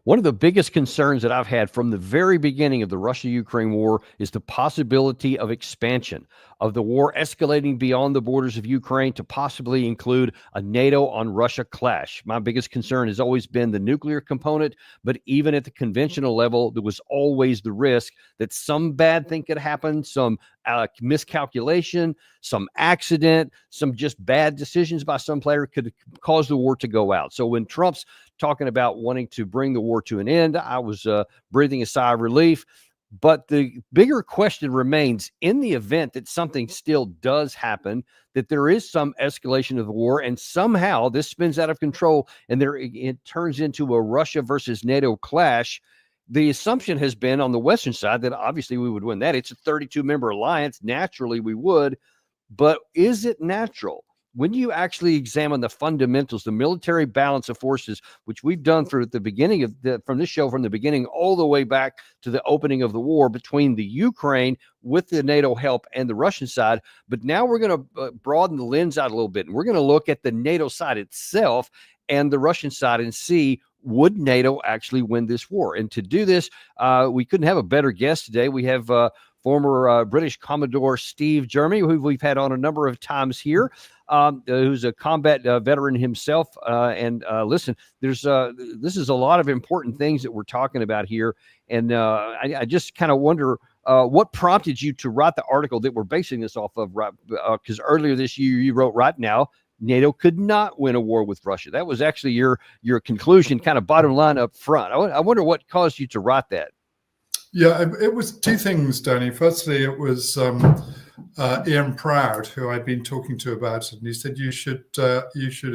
One of the biggest concerns that I've had from the very beginning of the Russia-Ukraine war is the possibility of expansion, of the war escalating beyond the borders of Ukraine to possibly include a NATO on Russia clash. My biggest concern has always been the nuclear component, but even at the conventional level, there was always the risk that some bad thing could happen, some miscalculation, some accident, some just bad decisions by some player could cause the war to go out. So when Trump's talking about wanting to bring the war to an end, I was breathing a sigh of relief. But the bigger question remains, in the event that something still does happen, that there is some escalation of the war and somehow this spins out of control and it turns into a Russia versus NATO clash. The assumption has been on the Western side that obviously we would win that. It's a 32-member alliance. Naturally, we would. But is it natural? When you actually examine the fundamentals, the military balance of forces, which we've done through the beginning of from this show, from the beginning all the way back to the opening of the war between the Ukraine with the NATO help and the Russian side. But now we're going to broaden the lens out a little bit, and we're going to look at the NATO side itself and the Russian side and see, would NATO actually win this war? And to do this, we couldn't have a better guest today. We have former British Commodore Steve Jermy, who we've had on a number of times here, who's a combat veteran himself. Listen, this is a lot of important things that we're talking about here. And I just kind of wonder what prompted you to write the article that we're basing this off of, because earlier this year you wrote, right now, NATO could not win a war with Russia. That was actually your conclusion, kind of bottom line up front. I wonder what caused you to write that. Yeah, it was two things, Danny. Firstly, it was Ian Proud, who I'd been talking to about it, and he said you should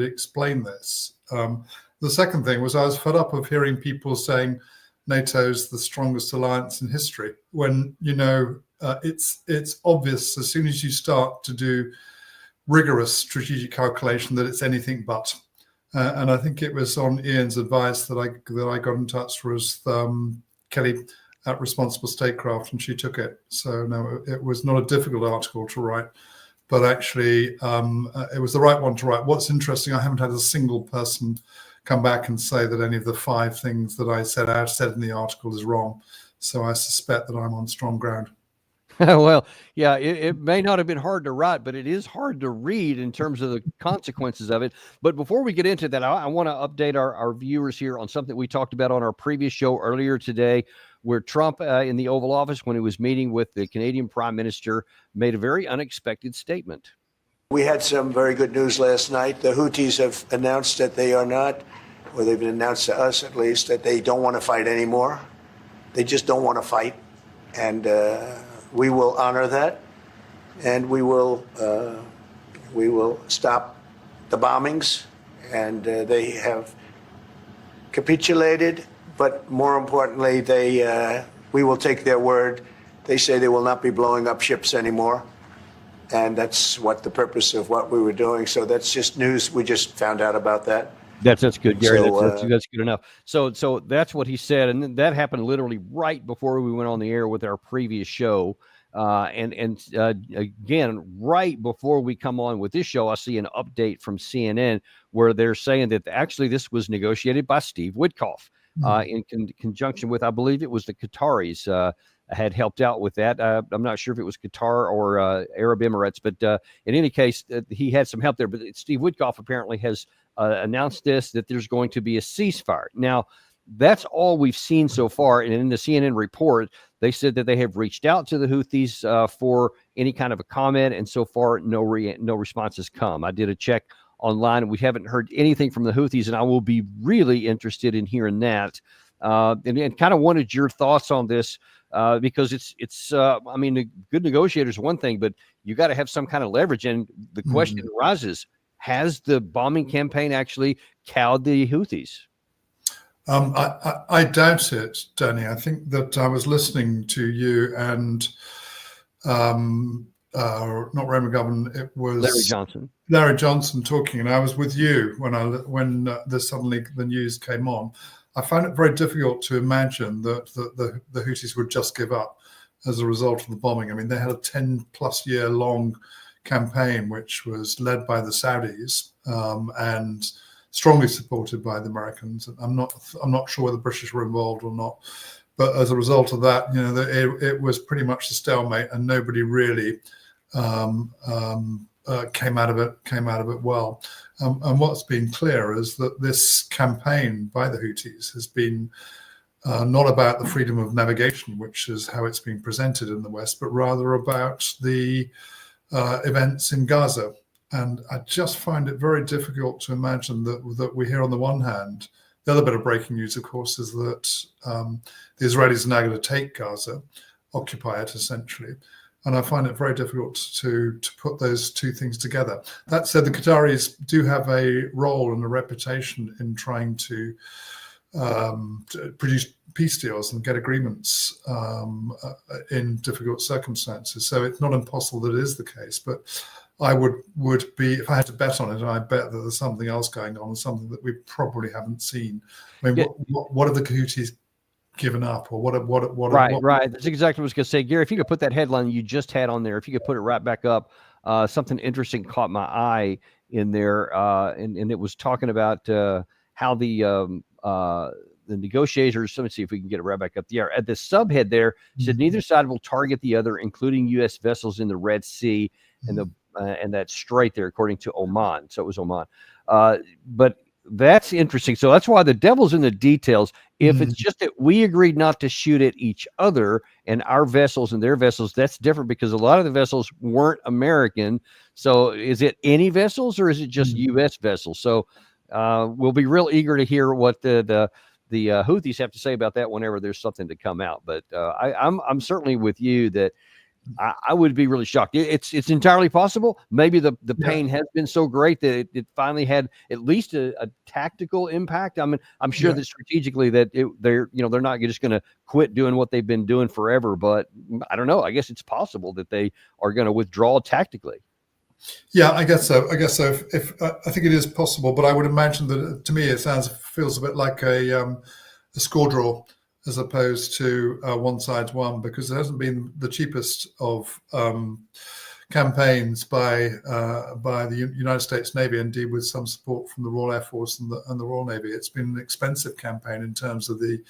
explain this. The second thing was I was fed up of hearing people saying NATO's the strongest alliance in history, when it's obvious as soon as you start to do rigorous strategic calculation that it's anything but. And I think it was on Ian's advice that I got in touch with Kelly at Responsible Statecraft, and she took it. So no, it was not a difficult article to write, but actually it was the right one to write. What's interesting, I haven't had a single person come back and say that any of the 5 things that I said in the article is wrong. So I suspect that I'm on strong ground. Well, yeah, it may not have been hard to write, but it is hard to read in terms of the consequences of it. But before we get into that, I want to update our viewers here on something we talked about on our previous show earlier today, where Trump in the Oval Office, when he was meeting with the Canadian Prime Minister, made a very unexpected statement. We had some very good news last night. The Houthis have announced that they are not, or they've announced to us at least, that they don't want to fight anymore. They just don't want to fight. And we will honor that, and we will stop the bombings. And they have capitulated, but more importantly, we will take their word. They say they will not be blowing up ships anymore, and that's what the purpose of what we were doing. So that's just news. We just found out about that. That's good, Gary. So, that's good enough. So that's what he said, and that happened literally right before we went on the air with our previous show. Again, right before we come on with this show, I see an update from CNN where they're saying that actually this was negotiated by Steve Witkoff in conjunction with, I believe it was the Qataris had helped out with that. I'm not sure if it was Qatar or Arab Emirates, but in any case, he had some help there. But Steve Witkoff apparently has announced that there's going to be a ceasefire. Now, that's all we've seen so far. And in the CNN report, they said that they have reached out to the Houthis for any kind of a comment, and so far no response has come. I did a check online, and we haven't heard anything from the Houthis, and I will be really interested in hearing that. And kind of wanted your thoughts on this because it's I mean, the good negotiators are one thing, but you got to have some kind of leverage. And the question arises: has the bombing campaign actually cowed the Houthis? I doubt it, Danny. I think that I was listening to you and not Ray McGovern, it was Larry Johnson talking, and I was with you when suddenly the news came on. I found it very difficult to imagine that the Houthis would just give up as a result of the bombing. I mean, they had a 10+ year long campaign which was led by the Saudis and strongly supported by the Americans. I'm not sure whether the British were involved or not, but as a result of that, it was pretty much a stalemate, and nobody really came out of it well. And what's been clear is that this campaign by the Houthis has been not about the freedom of navigation, which is how it's been presented in the West, but rather about the events in Gaza. And I just find it very difficult to imagine that we hear on the one hand. The other bit of breaking news, of course, is that the Israelis are now going to take Gaza, occupy it essentially. And I find it very difficult to put those two things together. That said, the Qataris do have a role and a reputation in trying to produce peace deals and get agreements in difficult circumstances. So it's not impossible that it is the case. But I would be, if I had to bet on it, and I bet that there's something else going on, something that we probably haven't seen. I mean, what have the Houthis given up, or what? Right. That's exactly what I was going to say, Gary. If you could put that headline you just had on there, if you could put it right back up, something interesting caught my eye in there, and it was talking about how the negotiators. Let me see if we can get it right back up. Yeah, at the subhead there said neither side will target the other, including U.S. vessels in the Red Sea and that strait there, according to Oman. So it was Oman, but. That's interesting. So that's why the devil's in the details. If it's just that we agreed not to shoot at each other and our vessels and their vessels, that's different because a lot of the vessels weren't American. So is it any vessels or is it just U.S. vessels? So we'll be real eager to hear what the Houthis have to say about that whenever there's something to come out. But I'm certainly with you that I would be really shocked. It's entirely possible. Maybe the pain has been so great that it finally had at least a tactical impact. I mean, I'm sure that strategically that they're not just going to quit doing what they've been doing forever. But I don't know. I guess it's possible that they are going to withdraw tactically. Yeah, I guess so. If I think it is possible, but I would imagine that to me it feels a bit like a score draw, as opposed to one side's won, because it hasn't been the cheapest of campaigns by the United States Navy, indeed with some support from the Royal Air Force and the Royal Navy. It's been an expensive campaign in terms of the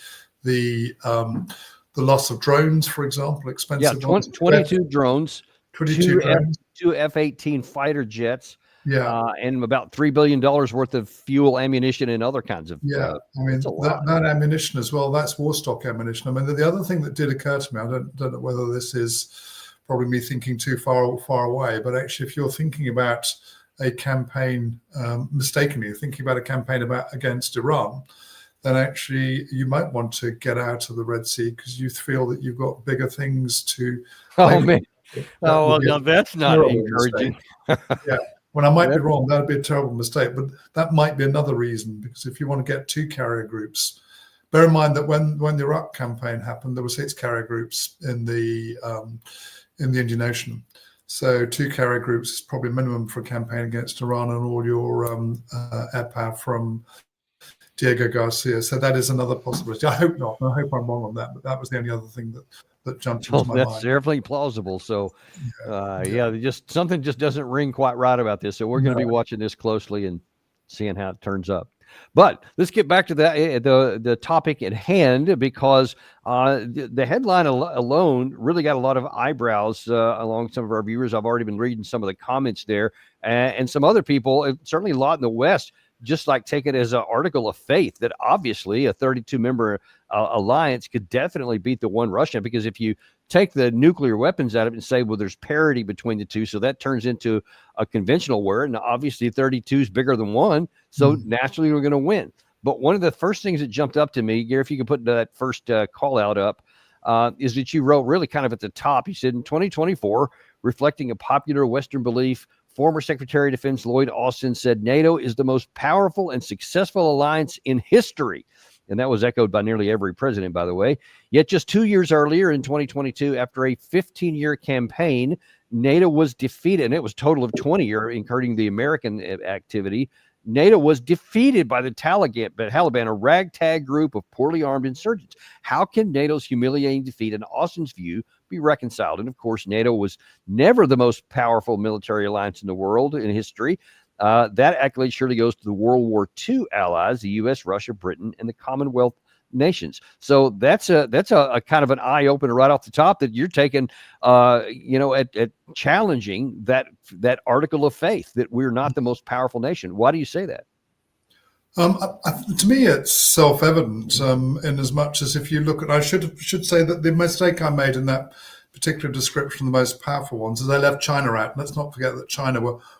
loss of drones, for example. Expensive. Yeah, 22 drones, 22 drones, two F-18 fighter jets. Yeah, and about $3 billion worth of fuel, ammunition, and other kinds of. I mean, that ammunition as well, that's war stock ammunition. I mean, the other thing that did occur to me, I don't know whether this is probably me thinking too far away, but actually, if you're thinking about a campaign, mistakenly thinking about a campaign against Iran, then actually you might want to get out of the Red Sea because you feel that you've got bigger things to. Oh, man. Well, now that's not encouraging. Yeah. When I might be wrong, that would be a terrible mistake, but that might be another reason, because if you want to get 2 carrier groups, bear in mind that when the Iraq campaign happened, there were 6 carrier groups in the Indian Ocean. So 2 carrier groups is probably minimum for a campaign against Iran and all your air power from Diego Garcia. So that is another possibility. I hope not. I hope I'm wrong on that, but that was the only other thing that jumped into my mind. That's definitely plausible. So, just something just doesn't ring quite right about this. So we're going to be watching this closely and seeing how it turns up. But let's get back to the topic at hand, because the headline alone really got a lot of eyebrows along some of our viewers. I've already been reading some of the comments there, and some other people, certainly a lot in the West, just like take it as an article of faith that obviously a 32-member alliance could definitely beat the one Russia, because if you take the nuclear weapons out of it and say, well, there's parity between the two, so that turns into a conventional war, and obviously 32 is bigger than one, so naturally we're going to win. But one of the first things that jumped up to me, Gary, if you could put that first call out up, is that you wrote really kind of at the top. You said, in 2024, reflecting a popular Western belief, former Secretary of Defense Lloyd Austin said NATO is the most powerful and successful alliance in history. And that was echoed by nearly every president, by the way. Yet just 2 years earlier, in 2022, after a 15-year campaign, NATO was defeated, and it was a total of 20 years, including the American activity. NATO was defeated by the Taliban, a ragtag group of poorly armed insurgents. How can NATO's humiliating defeat, in Austin's view, be reconciled? And of course, NATO was never the most powerful military alliance in the world in history. That accolade surely goes to the World War II allies, the U.S., Russia, Britain, and the Commonwealth nations. So that's a kind of an eye opener right off the top, that you're taking, at challenging that article of faith that we're not the most powerful nation. Why do you say that? To me, it's self-evident, in as much as if you look at, I should say that the mistake I made in that particular description of the most powerful ones is I left China out. Let's not forget that China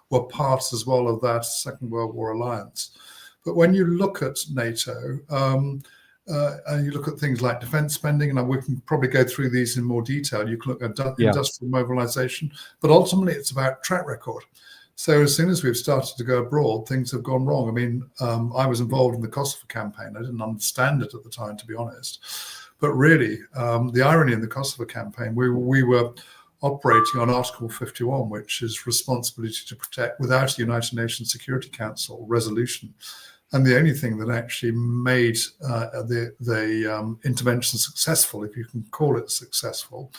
were part as well of that Second World War alliance. But when you look at NATO, and you look at things like defense spending, and we can probably go through these in more detail. You can look at industrial mobilization, but ultimately it's about track record. So as soon as we've started to go abroad, things have gone wrong. I mean, I was involved in the Kosovo campaign. I didn't understand it at the time, to be honest. But really, the irony in the Kosovo campaign, we were operating on Article 51, which is responsibility to protect without a United Nations Security Council resolution. And the only thing that actually made the intervention successful, if you can call it successful,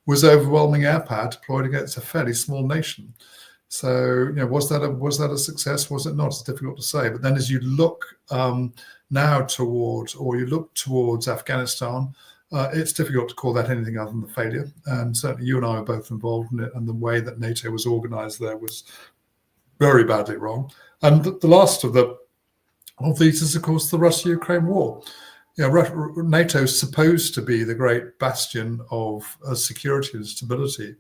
was overwhelming air power deployed against a fairly small nation. So, was that a success? Was it not? It's difficult to say. But then, as you look now towards Afghanistan, it's difficult to call that anything other than a failure. And certainly, you and I were both involved in it, and the way that NATO was organised there was very badly wrong. And the last of these is, of course, the Russia-Ukraine war. NATO is supposed to be the great bastion of security and stability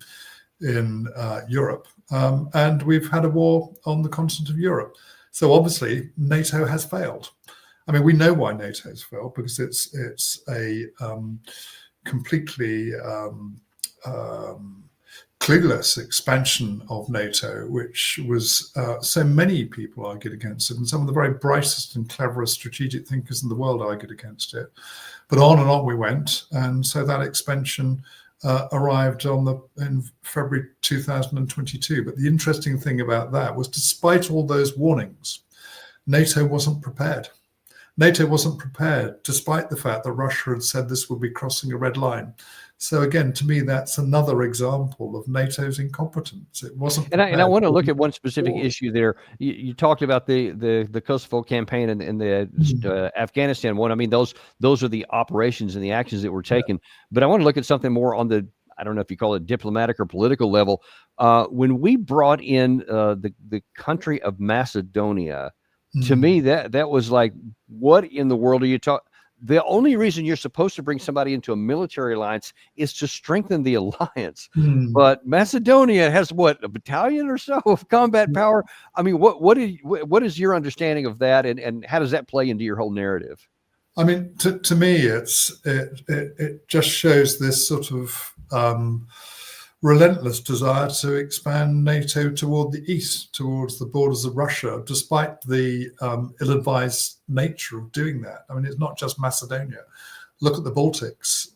in Europe, and we've had a war on the continent of Europe. So obviously, NATO has failed. I mean, we know why NATO has failed, because it's a completely clueless expansion of NATO, which was so many people argued against it, and some of the very brightest and cleverest strategic thinkers in the world argued against it. But on and on we went, and so that expansion arrived in February 2022. But the interesting thing about that was, despite all those warnings, NATO wasn't prepared. NATO wasn't prepared, despite the fact that Russia had said this would be crossing a red line. So again, to me, that's another example of NATO's incompetence. It wasn't. And I want to look at one specific issue there. You talked about the Kosovo campaign and the Afghanistan one. I mean, those are the operations and the actions that were taken. But I want to look at something more on the, I don't know if you call it diplomatic or political level. When we brought in the country of Macedonia, to me that was like, what in the world are you talking? The only reason you're supposed to bring somebody into a military alliance is to strengthen the alliance. But Macedonia has what, a battalion or so of combat power? I mean, what is your understanding of that, and how does that play into your whole narrative? I mean, to me, it just shows this sort of relentless desire to expand NATO toward the east, towards the borders of Russia, despite the ill-advised nature of doing that. I mean, it's not just Macedonia. Look at the Baltics.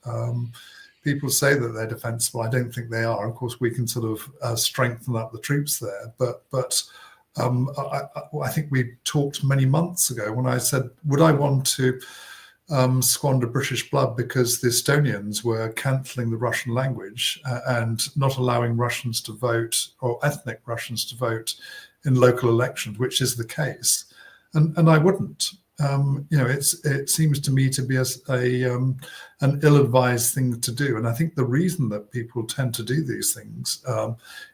People say that they're defensible. I don't think they are. Of course, we can sort of strengthen up the troops there. But I think we talked many months ago when I said, would I want to squander British blood because the Estonians were cancelling the Russian language and not allowing Russians to vote, or ethnic Russians to vote, in local elections, which is the case. And I wouldn't. It seems to me to be an ill-advised thing to do. And I think the reason that people tend to do these things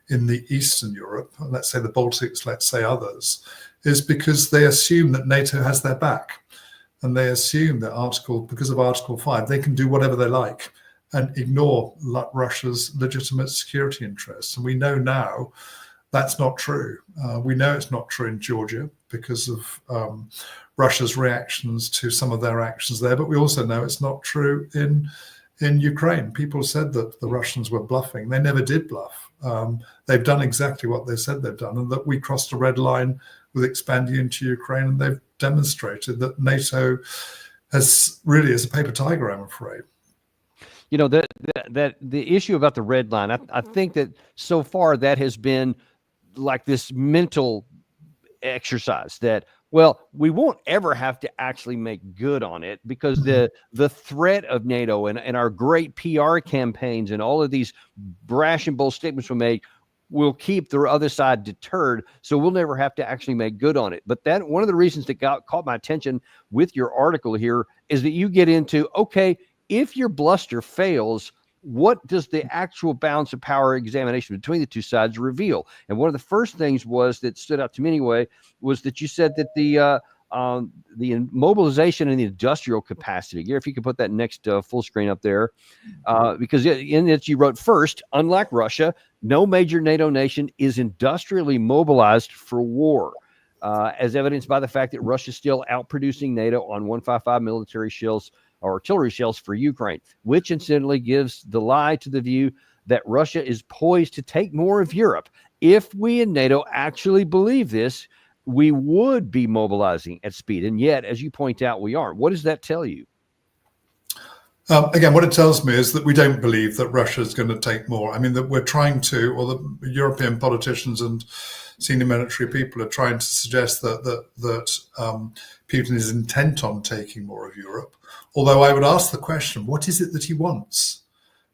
in the Eastern Europe, let's say the Baltics, let's say others, is because they assume that NATO has their back. And they assume that because of Article 5, they can do whatever they like and ignore Russia's legitimate security interests. And we know now that's not true. We know it's not true in Georgia because of Russia's reactions to some of their actions there. But we also know it's not true in Ukraine. People said that the Russians were bluffing. They never did bluff. They've done exactly what they said they've done, and that we crossed a red line with expanding into Ukraine, and they've demonstrated that NATO is a paper tiger, I'm afraid. You know, that the issue about the red line, I think that so far that has been like this mental exercise that, well, we won't ever have to actually make good on it, because the threat of NATO and our great PR campaigns and all of these brash and bold statements were made will keep the other side deterred, so we'll never have to actually make good on it. But that one of the reasons that caught my attention with your article here is that you get into, okay, if your bluster fails, what does the actual balance of power examination between the two sides reveal? And one of the first things that stood out to me anyway was that you said that the mobilization and the industrial capacity. Gary, if you could put that next full screen up there, because in it you wrote, first, unlike Russia, no major NATO nation is industrially mobilized for war, as evidenced by the fact that Russia is still outproducing NATO on 155 military shells or artillery shells for Ukraine, which incidentally gives the lie to the view that Russia is poised to take more of Europe. If we in NATO actually believe this, we would be mobilizing at speed. And yet, as you point out, we aren't. What does that tell you? Again, what it tells me is that we don't believe that Russia is going to take more. I mean, that we're trying to, or the European politicians and senior military people are trying to suggest that Putin is intent on taking more of Europe. Although I would ask the question, what is it that he wants?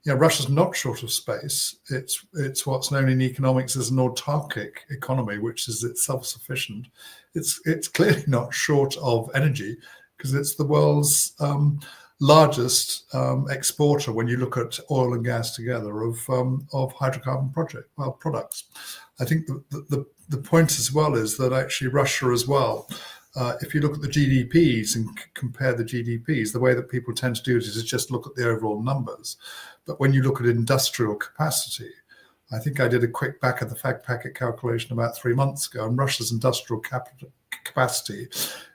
You know, Russia's not short of space. It's what's known in economics as an autarkic economy, which is it's self-sufficient. It's clearly not short of energy because it's the world's largest exporter when you look at oil and gas together of hydrocarbon products. I think the point as well is that actually Russia as well, if you look at the GDPs and compare the GDPs, the way that people tend to do it is just look at the overall numbers. But when you look at industrial capacity, I think I did a quick back of the fact packet calculation about 3 months ago, and Russia's industrial capacity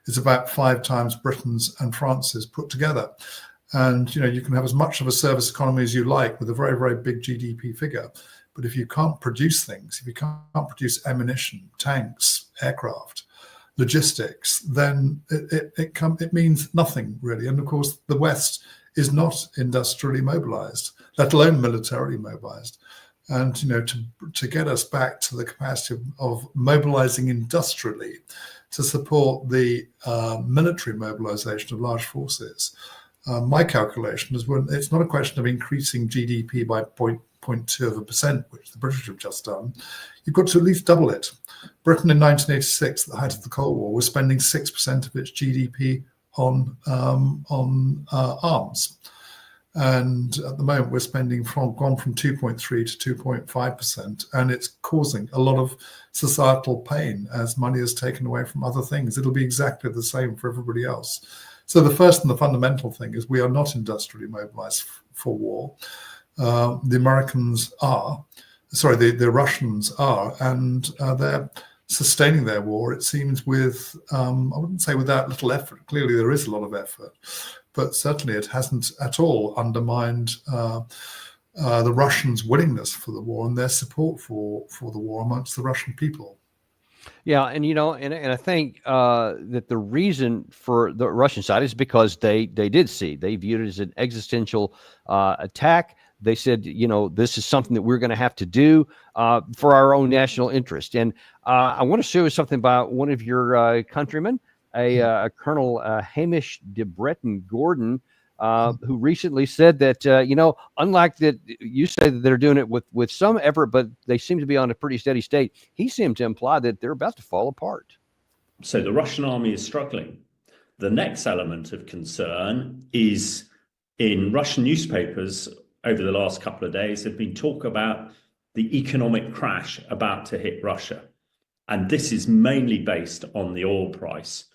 is about 5 times Britain's and France's put together. And you know, you can have as much of a service economy as you like with a very, very big GDP figure. But if you can't produce things, if you can't produce ammunition, tanks, aircraft, logistics, then it means nothing really. And of course, the West is not industrially mobilized, let alone militarily mobilized. And you know, to get us back to the capacity of mobilizing industrially to support the military mobilization of large forces, my calculation is it's not a question of increasing GDP by 0.2%, which the British have just done. You've got to at least double it. Britain in 1986, at the height of the Cold War, was spending 6% of its GDP on arms. And at the moment, we're gone from 2.3 to 2.5%, and it's causing a lot of societal pain as money is taken away from other things. It'll be exactly the same for everybody else. So the first and the fundamental thing is we are not industrially mobilized for war. The Americans are, the Russians are, and they're sustaining their war, it seems, with, I wouldn't say without little effort. Clearly there is a lot of effort, but certainly it hasn't at all undermined the Russians' willingness for the war and their support for the war amongst the Russian people. Yeah, and you know, and I think that the reason for the Russian side is because they viewed it as an existential attack. They said, you know, this is something that we're going to have to do for our own national interest. And I want to show you something about one of your countrymen, a Colonel Hamish de Breton Gordon, who recently said that, you know, unlike that, you say that they're doing it with some effort, but they seem to be on a pretty steady state. He seemed to imply that they're about to fall apart. So the Russian army is struggling. The next element of concern is in Russian newspapers over the last couple of days, there's been talk about the economic crash about to hit Russia. And this is mainly based on the oil price.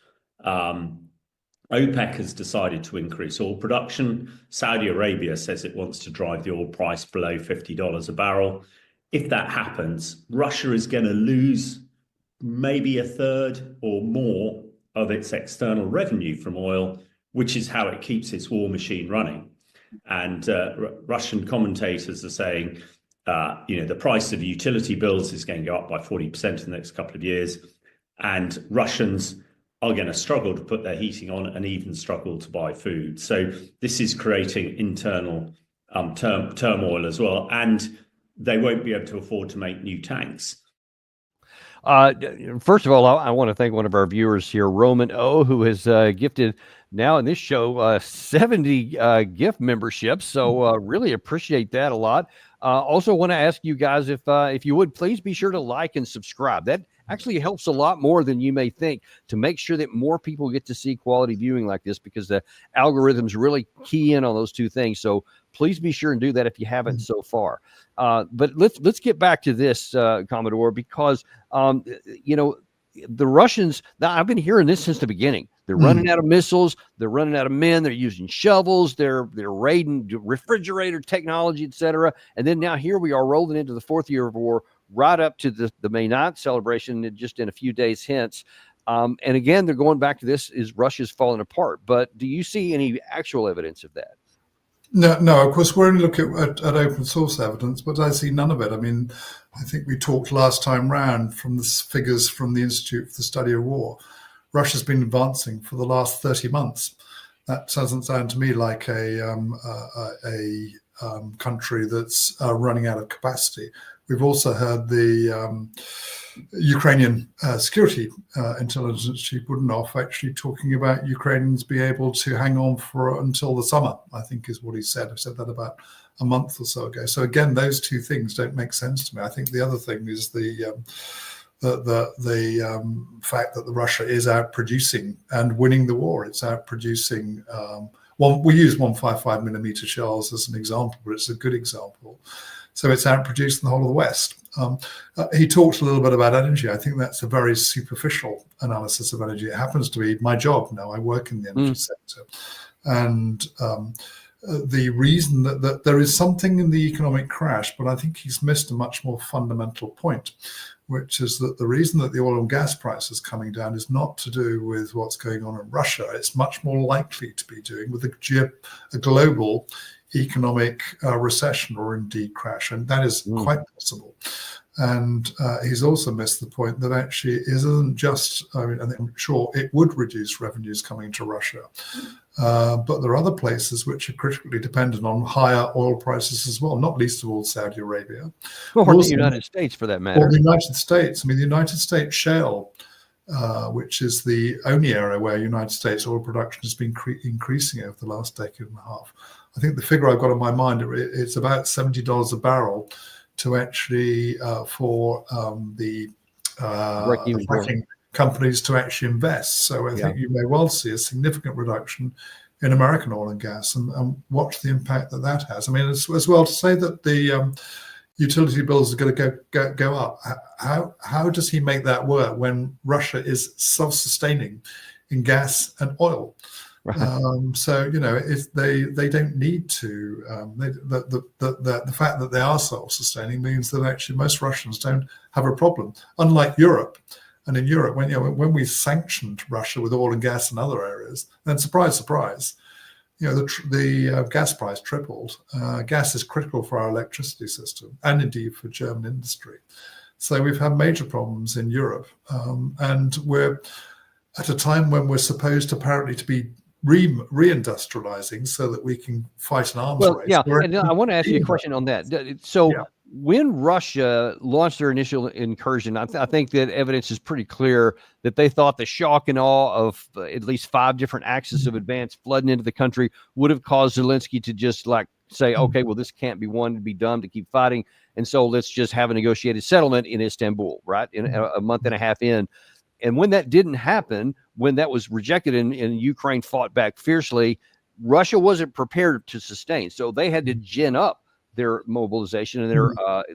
OPEC has decided to increase oil production. Saudi Arabia says it wants to drive the oil price below $50 a barrel. If that happens, Russia is going to lose maybe a third or more of its external revenue from oil, which is how it keeps its war machine running. And Russian commentators are saying, you know, the price of utility bills is going to go up by 40% in the next couple of years. And Russians are going to struggle to put their heating on and even struggle to buy food. So this is creating internal turmoil as well. And they won't be able to afford to make new tanks. First of all, I want to thank one of our viewers here, Roman O, who has gifted now in this show, 70 gift memberships. So really appreciate that a lot. Also want to ask you guys if you would please be sure to like and subscribe. That actually helps a lot more than you may think to make sure that more people get to see quality viewing like this, because the algorithms really key in on those two things. So please be sure and do that if you haven't so far. But let's get back to this, Commodore, because the Russians, now I've been hearing this since the beginning. They're running out of missiles. They're running out of men. They're using shovels. They're raiding refrigerator technology, etc. And then now here we are rolling into the fourth year of war, right up to the May 9th celebration just in a few days hence. And again, they're going back to this is Russia's falling apart. But do you see any actual evidence of that? No, of course, we're only looking at open source evidence, but I see none of it. I mean, I think we talked last time round from the figures from the Institute for the Study of War. Russia's been advancing for the last 30 months. That doesn't sound to me like a country that's running out of capacity. We've also heard the Ukrainian security intelligence chief Budanov actually talking about Ukrainians being able to hang on for until the summer, I think is what he said. I said that about a month or so ago. So again, those two things don't make sense to me. I think the other thing is the fact that Russia is out producing and winning the war. It's out producing. We use 155 millimeter shells as an example, but it's a good example. So it's outproducing the whole of the West. He talked a little bit about energy. I think that's a very superficial analysis of energy. It happens to be my job now. I work in the energy sector. And the reason that there is something in the economic crash, but I think he's missed a much more fundamental point, which is that the reason that the oil and gas price is coming down is not to do with what's going on in Russia. It's much more likely to be doing with a global economic recession or indeed crash, and that is quite possible. And he's also missed the point that actually it isn't just, I mean, I'm sure it would reduce revenues coming to Russia, but there are other places which are critically dependent on higher oil prices as well, not least of all Saudi Arabia. Or the United States, for that matter. Or the United States. I mean, the United States shale, which is the only area where United States oil production has been increasing over the last decade and a half. I think the figure I've got in my mind, it's about $70 a barrel to actually for the fracking companies to actually invest. So I think you may well see a significant reduction in American oil and gas, and watch the impact that has. I mean, as well to say that the utility bills are going to go up. How does he make that work when Russia is self-sustaining in gas and oil? Right. So they don't need to. The fact that they are self-sustaining means that actually most Russians don't have a problem. Unlike Europe, and in Europe, when we sanctioned Russia with oil and gas in other areas, then surprise, surprise, the gas price tripled. Gas is critical for our electricity system and indeed for German industry. So we've had major problems in Europe, and we're at a time when we're supposed apparently to be reindustrializing so that we can fight an arms race. Yeah, and I want to ask you a question on that. So when Russia launched their initial incursion, I think that evidence is pretty clear that they thought the shock and awe of at least 5 different axes of advance flooding into the country would have caused Zelensky to just say, okay, well, this can't be one to be done to keep fighting. And so let's just have a negotiated settlement in Istanbul, right? In a month and a half in. And when that didn't happen, when that was rejected and Ukraine fought back fiercely, Russia wasn't prepared to sustain. So they had to gin up their mobilization and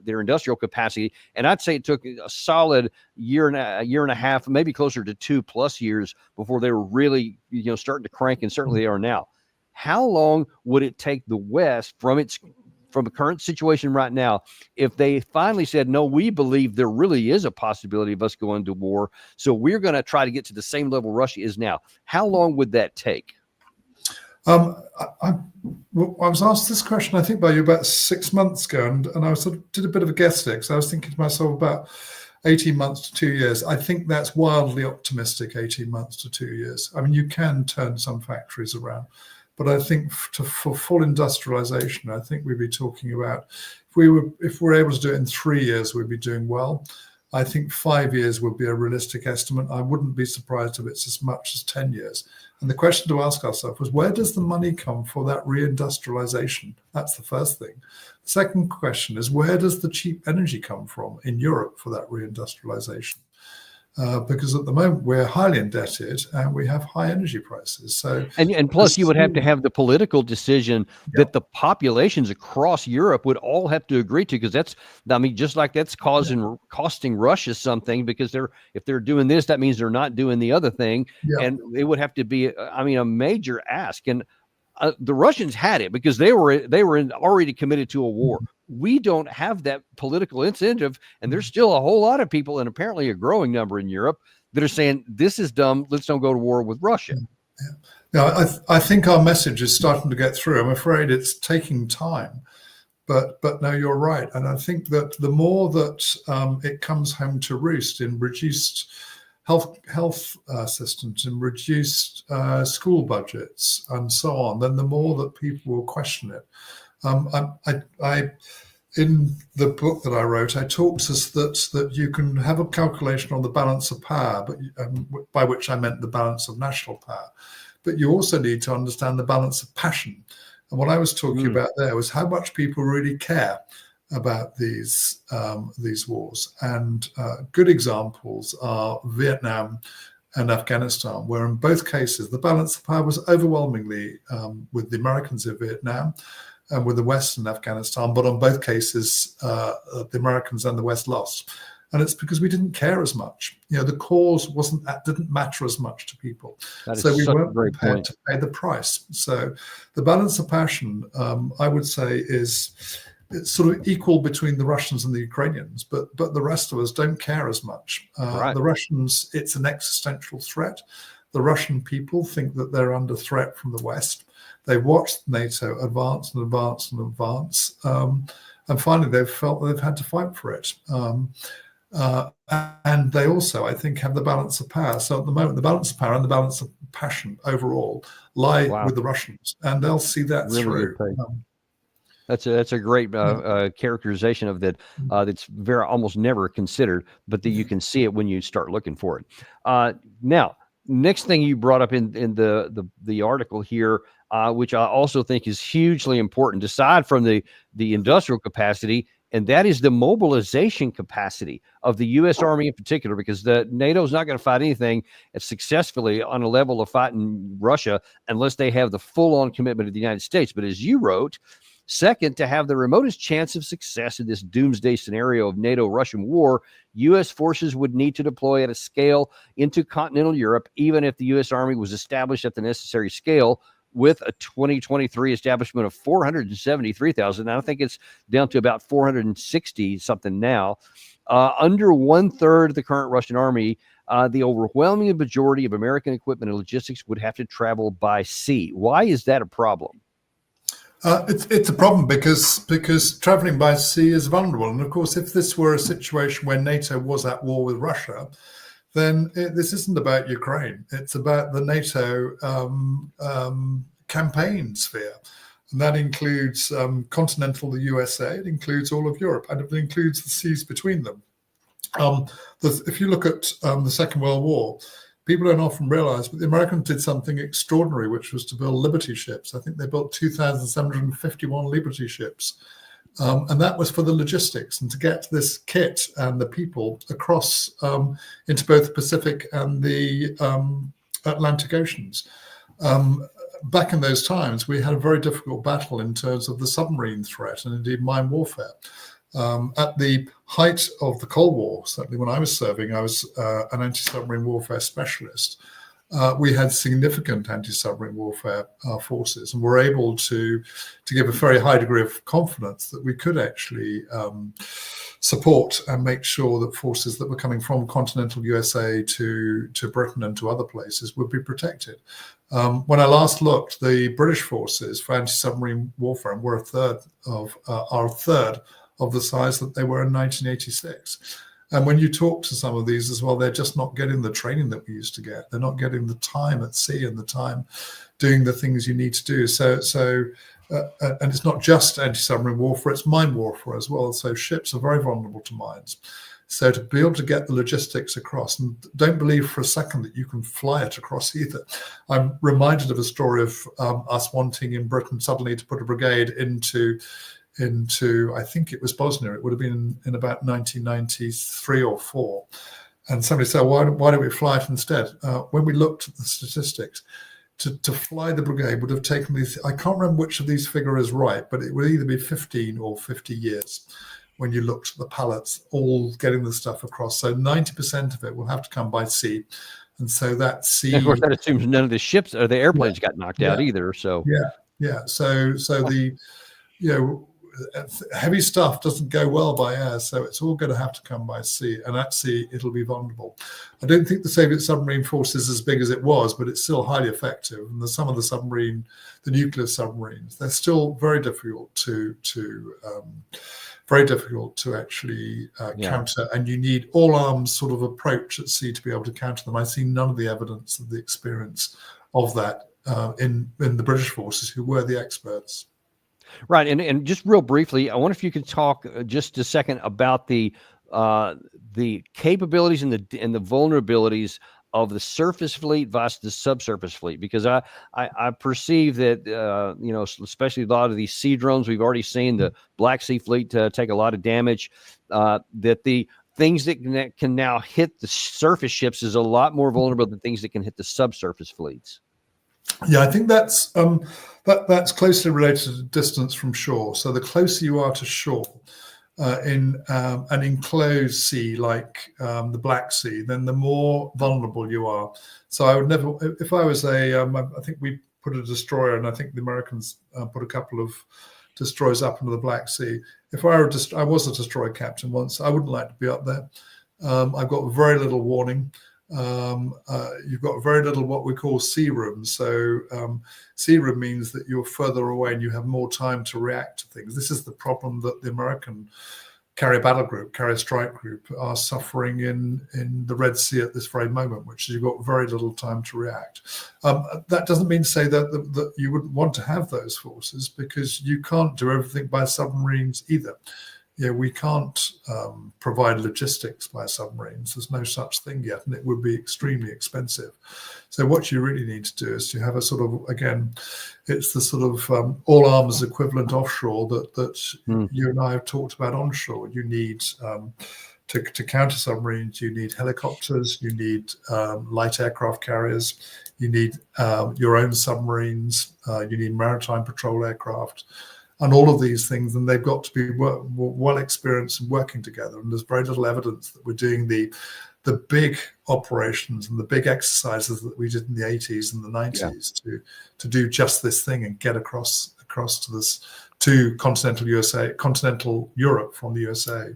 their industrial capacity. And I'd say it took a solid year and a half, maybe closer to 2+ years before they were really, starting to crank, and certainly they are now. How long would it take the West from the current situation right now, if they finally said, no, we believe there really is a possibility of us going to war, so we're going to try to get to the same level Russia is now? How long would that take? I was asked this question, I think, by you about 6 months ago, and I did a bit of a guess there, because I was thinking to myself about 18 months to 2 years. I think that's wildly optimistic, 18 months to 2 years. I mean, you can turn some factories around. But I think for full industrialization, I think we'd be talking about, if we're able to do it in 3 years, we'd be doing well. I think 5 years would be a realistic estimate. I wouldn't be surprised if it's as much as 10 years. And the question to ask ourselves was, where does the money come for that reindustrialization? That's the first thing. The second question is, where does the cheap energy come from in Europe for that reindustrialization? Because at the moment we're highly indebted and we have high energy prices. So and plus you would have to have the political decision that the populations across Europe would all have to agree to, because that's, I mean, just like that's costing Russia something, because if they're doing this, that means they're not doing the other thing, and it would have to be, I mean, a major ask. And the Russians had it because they were already committed to a war. We don't have that political incentive, and there's still a whole lot of people, and apparently a growing number in Europe, that are saying this is dumb. Let's don't go to war with Russia. Now, I think our message is starting to get through. I'm afraid it's taking time, but no, you're right, and I think that the more that it comes home to roost in reduced health systems and reduced school budgets and so on, then the more that people will question it. I in the book that I wrote, I talked us that you can have a calculation on the balance of power, but by which I meant the balance of national power. But you also need to understand the balance of passion. And what I was talking about there was how much people really care about these wars. And good examples are Vietnam and Afghanistan, where in both cases the balance of power was overwhelmingly with the Americans in Vietnam and with the West in Afghanistan. But on both cases, the Americans and the West lost. And it's because we didn't care as much. You know, the cause didn't matter as much to people. So we weren't prepared to pay the price. So the balance of passion, I would say, it's sort of equal between the Russians and the Ukrainians, but the rest of us don't care as much. The Russians, it's an existential threat. The Russian people think that they're under threat from the West. They've watched NATO advance and advance and advance, and finally they've felt they've had to fight for it. And they also, I think, have the balance of power. So at the moment, the balance of power and the balance of passion overall lie with the Russians, and they'll see that through. That's a great characterization of that. That's very almost never considered, but that you can see it when you start looking for it. Now, next thing you brought up in the article here, which I also think is hugely important, aside from the industrial capacity, and that is the mobilization capacity of the U.S. Army in particular, because the NATO is not going to fight anything successfully on a level of fighting Russia unless they have the full-on commitment of the United States. But as you wrote, second, to have the remotest chance of success in this doomsday scenario of NATO-Russian war, U.S. forces would need to deploy at a scale into continental Europe, even if the U.S. Army was established at the necessary scale, with a 2023 establishment of 473,000. I think it's down to about 460 something now. Under 1/3 of the current Russian army, the overwhelming majority of American equipment and logistics would have to travel by sea. Why is that a problem? It's a problem because traveling by sea is vulnerable. And of course, if this were a situation where NATO was at war with Russia, then this isn't about Ukraine. It's about the NATO campaign sphere. And that includes continental USA, it includes all of Europe, and it includes the seas between them. If you look at the Second World War, people don't often realize, but the Americans did something extraordinary, which was to build Liberty ships. I think they built 2,751 Liberty ships. And that was for the logistics and to get this kit and the people across into both the Pacific and the Atlantic Oceans. Back in those times, we had a very difficult battle in terms of the submarine threat and indeed mine warfare. At the height of the Cold War, certainly when I was serving, I was an anti-submarine warfare specialist. We had significant anti-submarine warfare forces, and were able to give a very high degree of confidence that we could actually support and make sure that forces that were coming from continental USA to Britain and to other places would be protected. When I last looked, the British forces for anti-submarine warfare were a third of the size that they were in 1986. And when you talk to some of these as well, they're just not getting the training that we used to get. They're not getting the time at sea and the time doing the things you need to do. And it's not just anti-submarine warfare, it's mine warfare as well. So ships are very vulnerable to mines. So to be able to get the logistics across, and don't believe for a second that you can fly it across either. I'm reminded of a story of us wanting in Britain suddenly to put a brigade into I think it was Bosnia. It would have been in about 1993 or 4. And somebody said, why don't we fly it instead? When we looked at the statistics, to fly the brigade would have taken these, I can't remember which of these figure is right, but it would either be 15 or 50 years when you looked at the pallets, all getting the stuff across. So 90% of it will have to come by sea. And so that sea... And of course, that assumes none of the ships or the airplanes got knocked out either. So So the, heavy stuff doesn't go well by air, so it's all going to have to come by sea, and at sea it'll be vulnerable. I don't think the Soviet submarine force is as big as it was, but it's still highly effective. And some of the nuclear submarines, they're still very difficult to actually counter, and you need all arms sort of approach at sea to be able to counter them. I've seen none of the evidence of the experience of that in the British forces, who were the experts. Right, and just real briefly, I wonder if you could talk just a second about the capabilities and the vulnerabilities of the surface fleet versus the subsurface fleet, because I perceive that especially a lot of these sea drones, we've already seen the Black Sea Fleet take a lot of damage. That the things that can now hit the surface ships is a lot more vulnerable than things that can hit the subsurface fleets. Yeah, I think that's closely related to distance from shore. So the closer you are to shore in an enclosed sea like the Black Sea, then the more vulnerable you are. So I would never, if I was I think we put a destroyer, and I think the Americans put a couple of destroyers up into the Black Sea. If I was a destroyer captain once, I wouldn't like to be up there. I've got very little warning. You've got very little what we call sea room. So sea room means that you're further away and you have more time to react to things. This is the problem that the American carrier battle group, carrier strike group are suffering in the Red Sea at this very moment, which is you've got very little time to react. That doesn't mean to say that you wouldn't want to have those forces, because you can't do everything by submarines either. We can't provide logistics by submarines. There's no such thing yet, and it would be extremely expensive. So what you really need to do is to have a sort of, again, it's the sort of all arms equivalent offshore that you and I have talked about onshore. You need to counter submarines, you need helicopters, you need light aircraft carriers, you need your own submarines, you need maritime patrol aircraft, and all of these things, and they've got to be well experienced and working together. And there's very little evidence that we're doing the big operations and the big exercises that we did in the 80s and the 90s to do just this thing and get across to continental Europe from the USA.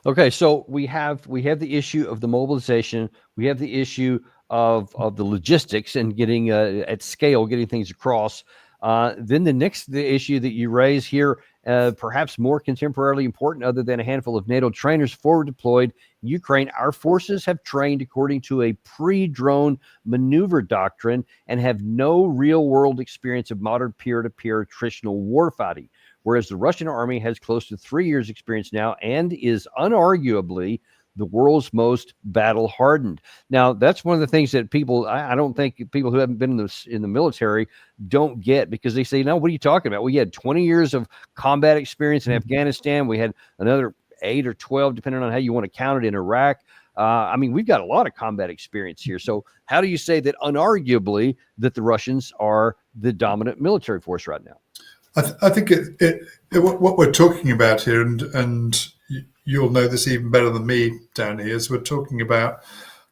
Okay, so we have the issue of the mobilization. We have the issue of the logistics and getting at scale, getting things across. Then the issue that you raise here, perhaps more contemporarily important, other than a handful of NATO trainers forward deployed in Ukraine, our forces have trained according to a pre-drone maneuver doctrine and have no real-world experience of modern peer-to-peer attritional warfighting, whereas the Russian army has close to 3 years experience now and is unarguably the world's most battle hardened. Now, that's one of the things that people, I don't think people who haven't been in the military don't get, because they say, no, what are you talking about? We had 20 years of combat experience in Afghanistan. We had another 8 or 12, depending on how you want to count it, in Iraq. I mean, we've got a lot of combat experience here. So how do you say that unarguably that the Russians are the dominant military force right now? I think what we're talking about here, and you'll know this even better than me, Danny, is we're talking about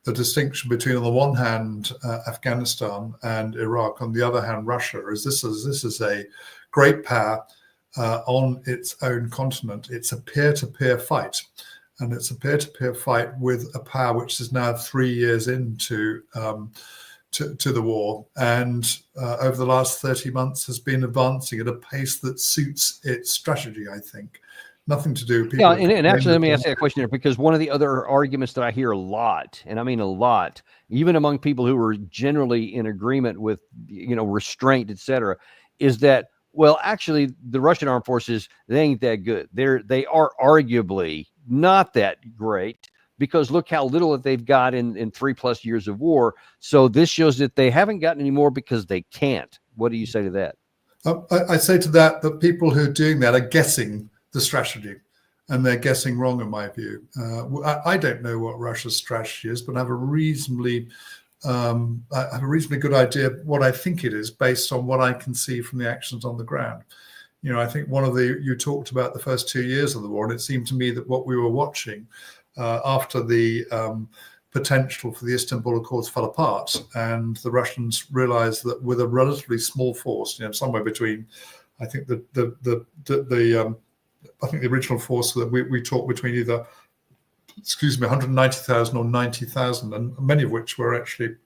the distinction between, on the one hand, Afghanistan and Iraq, on the other hand, Russia. This is a great power on its own continent. It's a peer-to-peer fight, and it's a peer-to-peer fight with a power which is now 3 years into to the war, and over the last 30 months has been advancing at a pace that suits its strategy, I think. Nothing to do with people. Yeah, and actually, let me ask you that question here, because one of the other arguments that I hear a lot, and I mean a lot, even among people who are generally in agreement with, restraint, et cetera, is that, well, actually, the Russian armed forces, they ain't that good. They are arguably not that great. because look how little that they've got in 3+ years of war. So this shows that they haven't gotten any more because they can't. What do you say to that? I say to that people who are doing that are guessing the strategy, and they're guessing wrong, in my view. I don't know what Russia's strategy is, but I have a reasonably good idea what I think it is based on what I can see from the actions on the ground. I think you talked about the first 2 years of the war, and it seemed to me that what we were watching after the potential for the Istanbul Accords fell apart, and the Russians realized that with a relatively small force, somewhere between, I think the original force that we talked between either, 190,000 or 90,000, and many of which were actually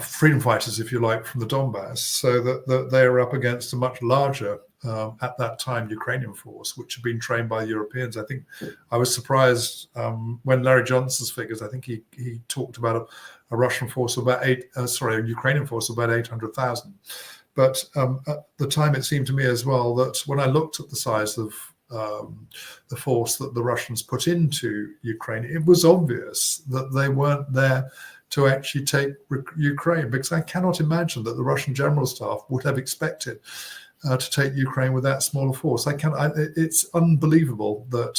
freedom fighters, if you like, from the Donbass, so that they are up against a much larger, at that time, Ukrainian force, which had been trained by Europeans. I think I was surprised when Larry Johnson's figures, I think he talked about a Russian force of about a Ukrainian force of about 800,000. But at the time, it seemed to me as well that when I looked at the size of the force that the Russians put into Ukraine, it was obvious that they weren't there to actually take Ukraine, because I cannot imagine that the Russian general staff would have expected to take Ukraine with that small a force. It's unbelievable that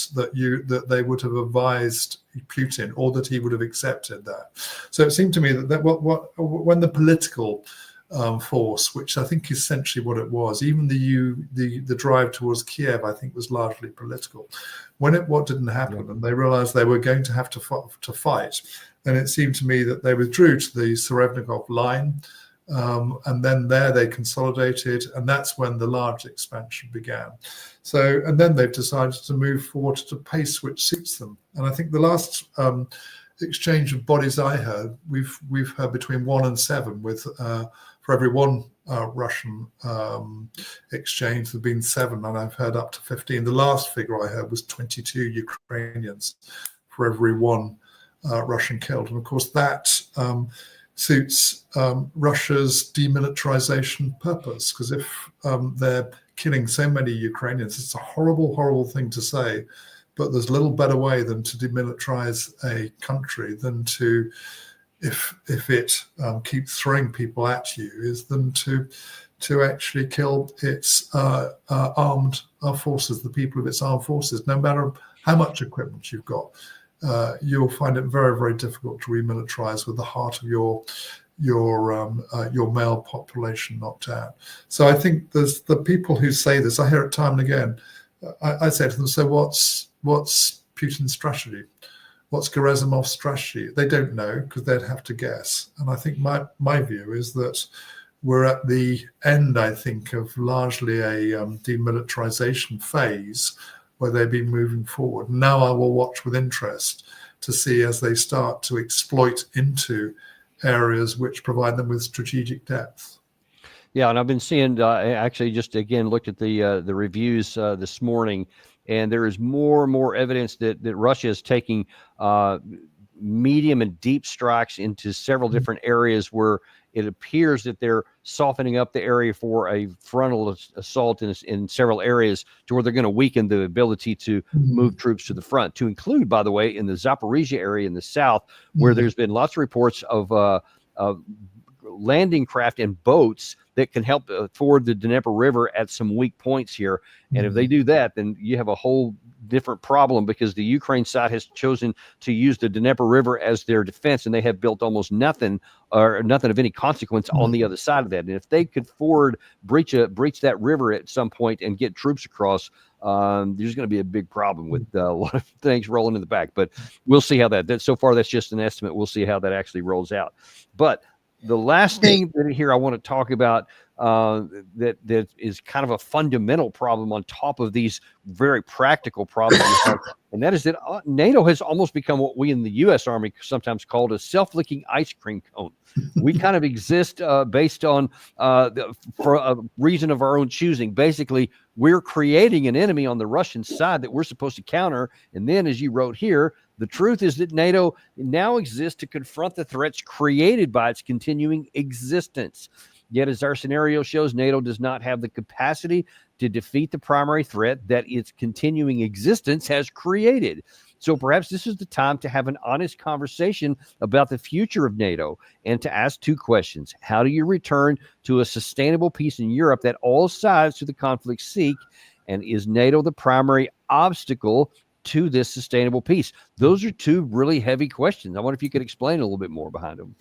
they would have advised Putin, or that he would have accepted that. So it seemed to me that when the political force, which I think is essentially what it was, even the drive towards Kiev, I think, was largely political. What didn't happen, and they realized they were going to have to fight, then it seemed to me that they withdrew to the Serebrennikov line, and then there they consolidated, and that's when the large expansion began. So, and then they've decided to move forward at a pace which suits them. And I think the last exchange of bodies I heard, we've heard between 1 and 7, with for every one Russian exchange, there've been 7, and I've heard up to 15. The last figure I heard was 22 Ukrainians for every one Russian killed, and of course that suits Russia's demilitarization purpose, because if they're killing so many Ukrainians, it's a horrible, horrible thing to say, but there's little better way than to demilitarize a country than to, if it keeps throwing people at you, is than to actually kill its armed forces, the people of its armed forces. No matter how much equipment you've got, you'll find it very, very difficult to remilitarize with the heart of your male population knocked out. So I think there's the people who say this, I hear it time and again. I say to them, so what's Putin's strategy? What's Gerasimov's strategy? They don't know, because they'd have to guess. And I think my view is that we're at the end, I think, of largely a demilitarization phase where they've been moving forward. Now I will watch with interest to see as they start to exploit into areas which provide them with strategic depth. Yeah, and I've been seeing, actually just again looked at the reviews this morning, and there is more and more evidence that Russia is taking medium and deep strikes into several different areas where it appears that they're softening up the area for a frontal assault in several areas, to where they're going to weaken the ability to move troops to the front, to include, by the way, in the Zaporizhia area in the south, where there's been lots of reports of landing craft and boats that can help ford the Dnieper River at some weak points here. And if they do that, then you have a whole different problem, because the Ukraine side has chosen to use the Dnieper River as their defense, and they have built almost nothing or nothing of any consequence on the other side of that. And if they could breach that river at some point and get troops across, there's going to be a big problem with a lot of things rolling in the back. But we'll see how that so far, that's just an estimate. We'll see how that actually rolls out. But the last thing that here I want to talk about that is kind of a fundamental problem on top of these very practical problems we have, and that is that NATO has almost become what we in the U.S. Army sometimes called a self-licking ice cream cone. We kind of exist based on for a reason of our own choosing. Basically, we're creating an enemy on the Russian side that we're supposed to counter, and then, as you wrote here, the truth is that NATO now exists to confront the threats created by its continuing existence. Yet, as our scenario shows, NATO does not have the capacity to defeat the primary threat that its continuing existence has created. So perhaps this is the time to have an honest conversation about the future of NATO and to ask two questions. How do you return to a sustainable peace in Europe that all sides to the conflict seek? And is NATO the primary obstacle to this sustainable peace? Those are two really heavy questions. I wonder if you could explain a little bit more behind them.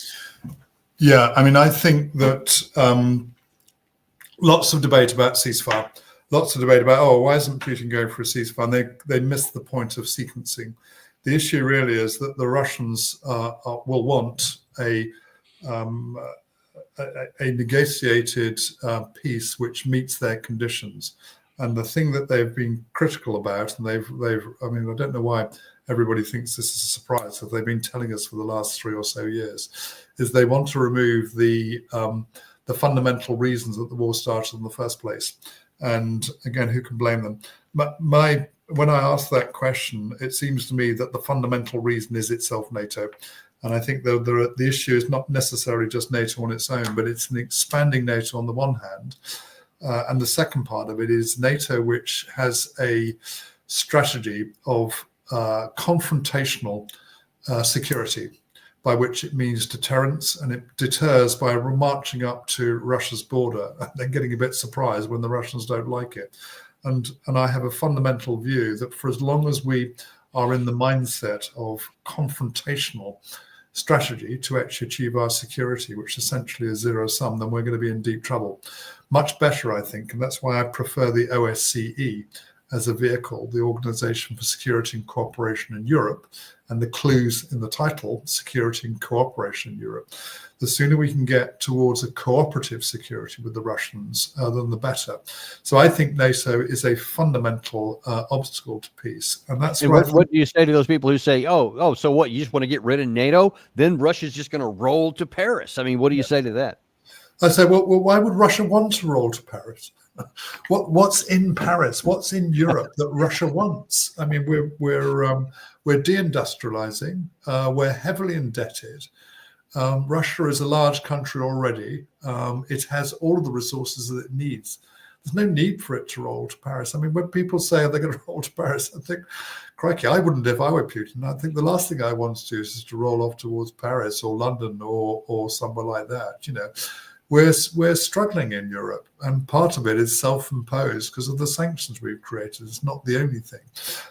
Yeah, I mean, I think that lots of debate about ceasefire, lots of debate about, oh, why isn't Putin going for a ceasefire? And they miss the point of sequencing. The issue really is that the Russians will want a negotiated peace which meets their conditions. And the thing that they've been critical about, and I mean, I don't know why everybody thinks this is a surprise, that they've been telling us for the last 3 or so years, is they want to remove the fundamental reasons that the war started in the first place. And again, who can blame them? When I ask that question, it seems to me that the fundamental reason is itself NATO. And I think the issue is not necessarily just NATO on its own, but it's an expanding NATO on the one hand. And the second part of it is NATO, which has a strategy of confrontational security, by which it means deterrence, and it deters by marching up to Russia's border and then getting a bit surprised when the Russians don't like it. And I have a fundamental view that for as long as we are in the mindset of confrontational strategy to actually achieve our security, which essentially is zero sum, then we're going to be in deep trouble. Much better, I think, and that's why I prefer the OSCE as a vehicle, the Organization for Security and Cooperation in Europe, and the clues in the title, Security and Cooperation in Europe. The sooner we can get towards a cooperative security with the Russians, then the better. So I think NATO is a fundamental obstacle to peace. And that's what do you say to those people who say, oh, so what, you just want to get rid of NATO? Then Russia's just going to roll to Paris. I mean, what do you say to that? I say, well, why would Russia want to roll to Paris? What's in Paris? What's in Europe that Russia wants? I mean, we're deindustrializing. We're heavily indebted. Russia is a large country already. It has all of the resources that it needs. There's no need for it to roll to Paris. I mean, when people say they're going to roll to Paris, I think, crikey, I wouldn't if I were Putin. I think the last thing I want to do is just to roll off towards Paris or London or somewhere like that. You know, we're struggling in Europe, and part of it is self-imposed because of the sanctions we've created. It's not the only thing,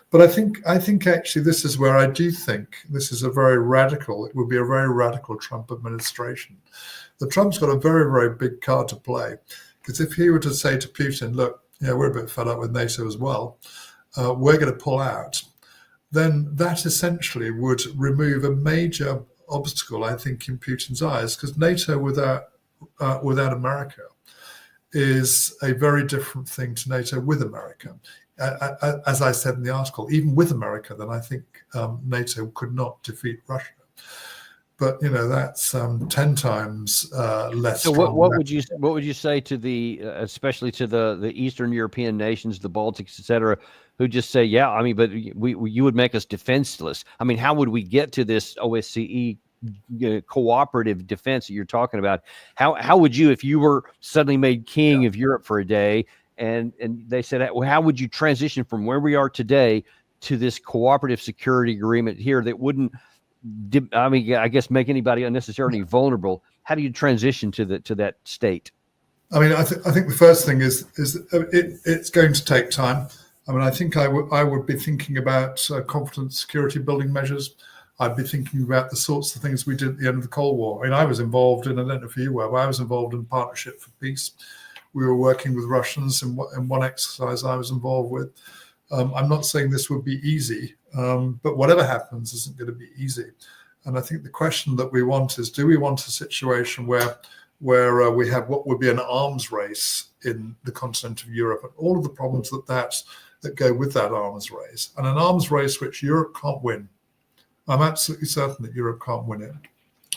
but I think actually this is where I do think this is it would be a very radical Trump administration. The Trump's got a very, very big card to play, because if he were to say to Putin, look, we're a bit fed up with NATO as well, we're going to pull out, then that essentially would remove a major obstacle, I think, in Putin's eyes, because NATO without America is a very different thing to NATO with America. As I said in the article, even with America, then I think NATO could not defeat Russia. But that's 10 times less. So what would you say to the especially to the Eastern European nations, the Baltics, et cetera, who just say, yeah, I mean, but you would make us defenseless. I mean, how would we get to this OSCE cooperative defense that you're talking about? How would you, if you were suddenly made king of Europe for a day, and they said, well, how would you transition from where we are today to this cooperative security agreement here that wouldn't, I mean, I guess make anybody unnecessarily vulnerable? How do you transition to that state? I mean, I think the first thing is it's going to take time. I mean, I think I would be thinking about confidence security building measures. I'd be thinking about the sorts of things we did at the end of the Cold War. I mean, I was involved in, I don't know if you were, but I was involved in Partnership for Peace. We were working with Russians in one exercise I was involved with. I'm not saying this would be easy, but whatever happens isn't going to be easy. And I think the question that we want is, do we want a situation where we have what would be an arms race in the continent of Europe and all of the problems that go with that arms race, and an arms race which Europe can't win? I'm absolutely certain that Europe can't win it.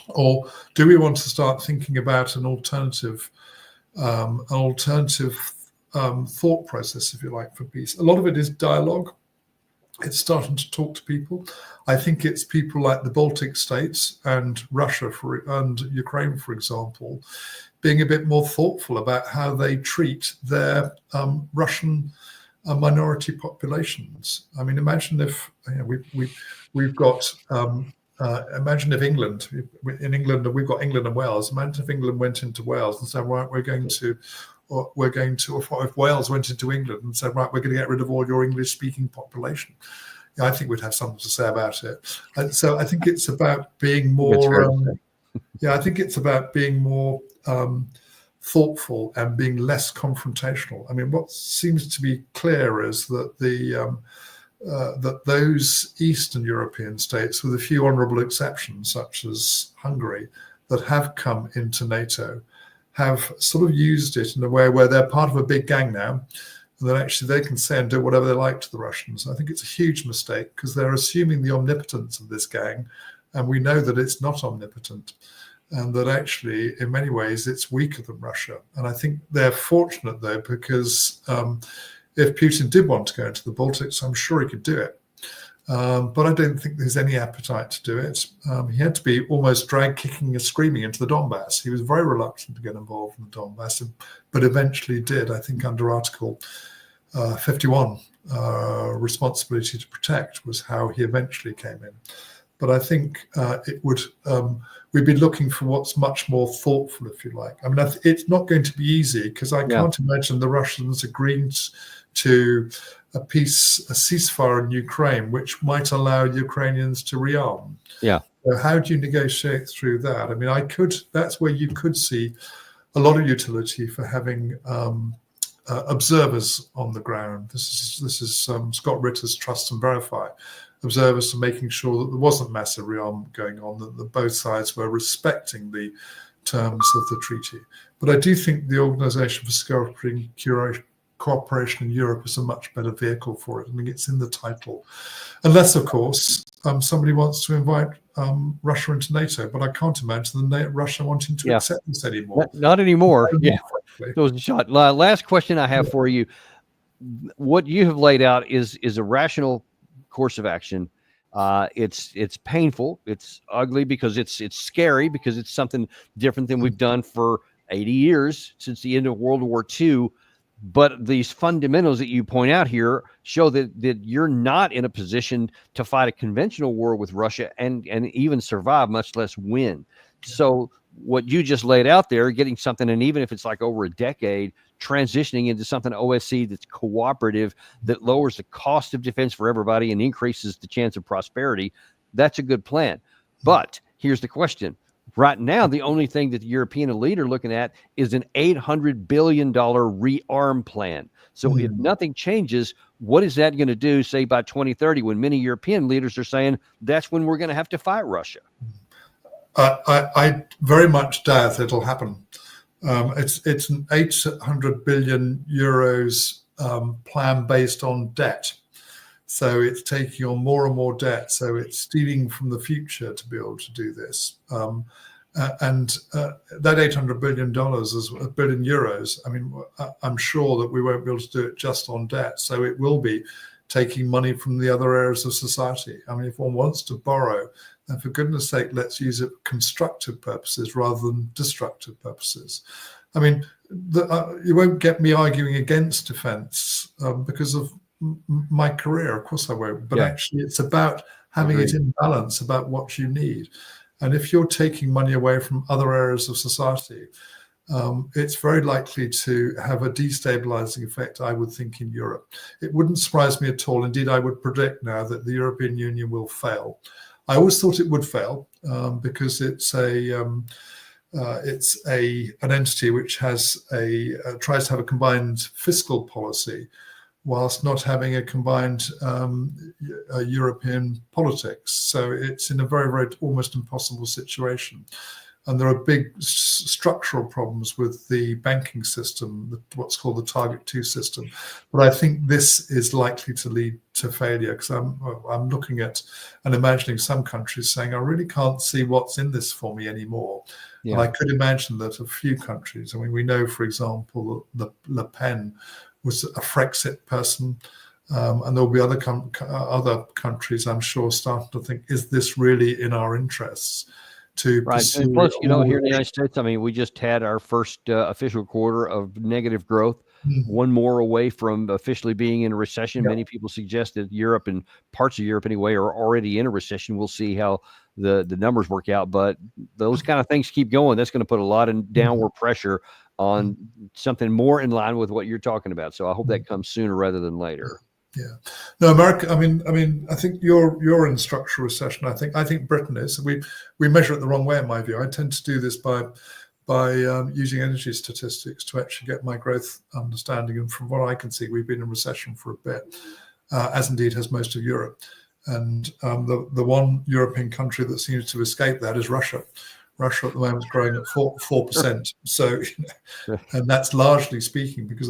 Or do we want to start thinking about an alternative thought process, if you like, for peace? A lot of it is dialogue. It's starting to talk to people. I think it's people like the Baltic states and Russia and Ukraine, for example, being a bit more thoughtful about how they treat their Russian minority populations. I mean, imagine if we've got. Imagine if England, in England, we've got England and Wales. Imagine if England went into Wales and said, right, or if Wales went into England and said, right, we're going to get rid of all your English-speaking population. Yeah, I think we'd have something to say about it. And so I think it's about being more. I think it's about being more thoughtful and being less confrontational. I mean, what seems to be clear is that that those Eastern European states, with a few honourable exceptions, such as Hungary, that have come into NATO, have sort of used it in a way where they're part of a big gang now, and that actually they can say and do whatever they like to the Russians. I think it's a huge mistake because they're assuming the omnipotence of this gang, and we know that it's not omnipotent, and that actually, in many ways, it's weaker than Russia. And I think they're fortunate, though, because if Putin did want to go into the Baltics, I'm sure he could do it. But I don't think there's any appetite to do it. He had to be almost dragged kicking and screaming into the Donbass. He was very reluctant to get involved in the Donbass, but eventually did, I think, under Article 51. Responsibility to protect was how he eventually came in. But I think we'd be looking for what's much more thoughtful, if you like. I mean, it's not going to be easy because I can't imagine the Russians agreeing to a ceasefire in Ukraine, which might allow Ukrainians to rearm. Yeah. So how do you negotiate through that? I mean, that's where you could see a lot of utility for having observers on the ground. This is Scott Ritter's Trust and Verify. Observers to making sure that there wasn't massive rearmament going on, that both sides were respecting the terms of the treaty. But I do think the Organization for Security and Cooperation in Europe is a much better vehicle for it. I mean, it's in the title. Unless, of course, somebody wants to invite Russia into NATO, but I can't imagine Russia wanting to accept this anymore. Not anymore. Yeah, it was a shot. Last question I have for you. What you have laid out is a rational course of action. It's painful. It's ugly because it's scary because it's something different than we've done for 80 years since the end of World War II. But these fundamentals that you point out here show that you're not in a position to fight a conventional war with Russia and even survive, much less win. So what you just laid out there, getting something, and even if it's like over a decade, transitioning into something OSC that's cooperative, that lowers the cost of defense for everybody and increases the chance of prosperity, that's a good plan. But here's the question. Right now, the only thing that the European elite are looking at is an $800 billion rearm plan. So if nothing changes, what is that going to do, say, by 2030, when many European leaders are saying that's when we're going to have to fight Russia? I very much doubt it'll happen. It's an 800 billion euros plan based on debt. So it's taking on more and more debt. So it's stealing from the future to be able to do this. And that $800 billion is a billion euros. I mean, I'm sure that we won't be able to do it just on debt. So it will be taking money from the other areas of society. I mean, if one wants to borrow, then for goodness sake, let's use it for constructive purposes rather than destructive purposes. I mean, you won't get me arguing against defense because of my career. Of course I won't. But actually, it's about having it in balance about what you need. And if you're taking money away from other areas of society, it's very likely to have a destabilizing effect, I would think, in Europe. It wouldn't surprise me at all. Indeed, I would predict now that the European Union will fail. I always thought it would fail because it's an entity which has tries to have a combined fiscal policy whilst not having a combined European politics. So it's in a very, very almost impossible situation. And there are big structural problems with the banking system, what's called the Target 2 system. But I think this is likely to lead to failure because I'm looking at and imagining some countries saying, I really can't see what's in this for me anymore. Yeah. And I could imagine that a few countries, I mean, we know, for example, Le Pen was a Frexit person. And there'll be other countries, I'm sure, starting to think, is this really in our interests to Right. pursue? And plus, here in the all- United States, I mean, we just had our first official quarter of negative growth. Mhm. One more away from officially being in a recession. Yeah. Many people suggest that Europe and parts of Europe anyway are already in a recession. We'll see how the numbers work out, but those kind of things keep going. That's going to put a lot of downward pressure on something more in line with what you're talking about. So I hope that comes sooner rather than later. Yeah, no, America. I mean, I think you're in structural recession. I think Britain is. We measure it the wrong way, in my view. I tend to do this by using energy statistics to actually get my growth understanding. And from what I can see, we've been in recession for a bit, as indeed has most of Europe. And the one European country that seems to escape that is Russia. Russia at the moment is growing at 4%. So, and that's largely speaking because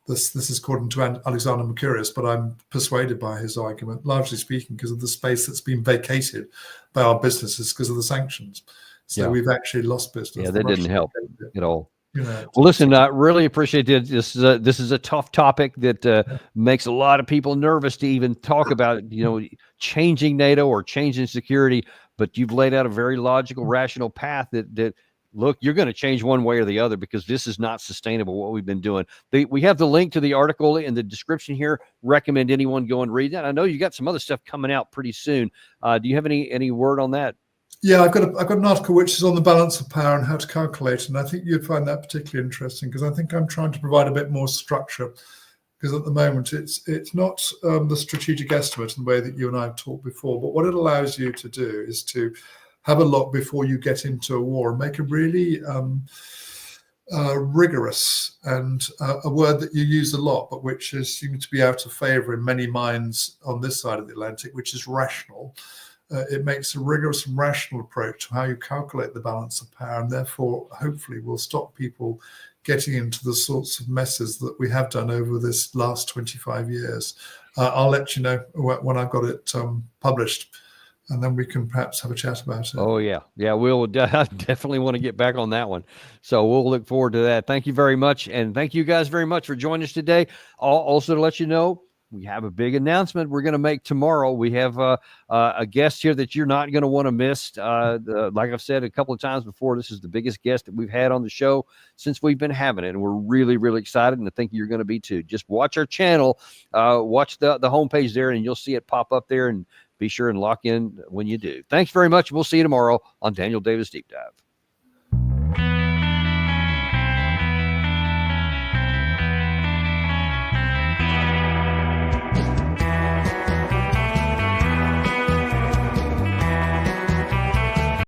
this is according to Alexander Mercurius, but I'm persuaded by his argument, largely speaking because of the space that's been vacated by our businesses because of the sanctions. So we've actually lost business. Yeah, that didn't help at all. Well, listen, I really appreciate it. This is a tough topic that makes a lot of people nervous to even talk about, changing NATO or changing security. But you've laid out a very logical, rational path that look, you're going to change one way or the other because this is not sustainable, what we've been doing. We have the link to the article in the description here. Recommend anyone go and read that. I know you got some other stuff coming out pretty soon. Do you have any word on that? Yeah, I've got an article which is on the balance of power and how to calculate, and I think you'd find that particularly interesting because I think I'm trying to provide a bit more structure. Because at the moment it's not the strategic estimate in the way that you and I have talked before, but what it allows you to do is to have a look before you get into a war and make a really rigorous and a word that you use a lot, but which seems to be out of favor in many minds on this side of the Atlantic, which is rational. It makes a rigorous and rational approach to how you calculate the balance of power, and therefore, hopefully, will stop people getting into the sorts of messes that we have done over this last 25 years. I'll let you know when I've got it published, and then we can perhaps have a chat about it. Oh, yeah. Yeah, we'll definitely want to get back on that one. So we'll look forward to that. Thank you very much. And thank you guys very much for joining us today. Also to let you know, we have a big announcement we're going to make tomorrow. We have a guest here that you're not going to want to miss. Like I've said a couple of times before, this is the biggest guest that we've had on the show since we've been having it. And we're really, really excited. And I think you're going to be too. Just watch our channel, watch the homepage there, and you'll see it pop up there. And be sure and lock in when you do. Thanks very much. We'll see you tomorrow on Daniel Davis Deep Dive.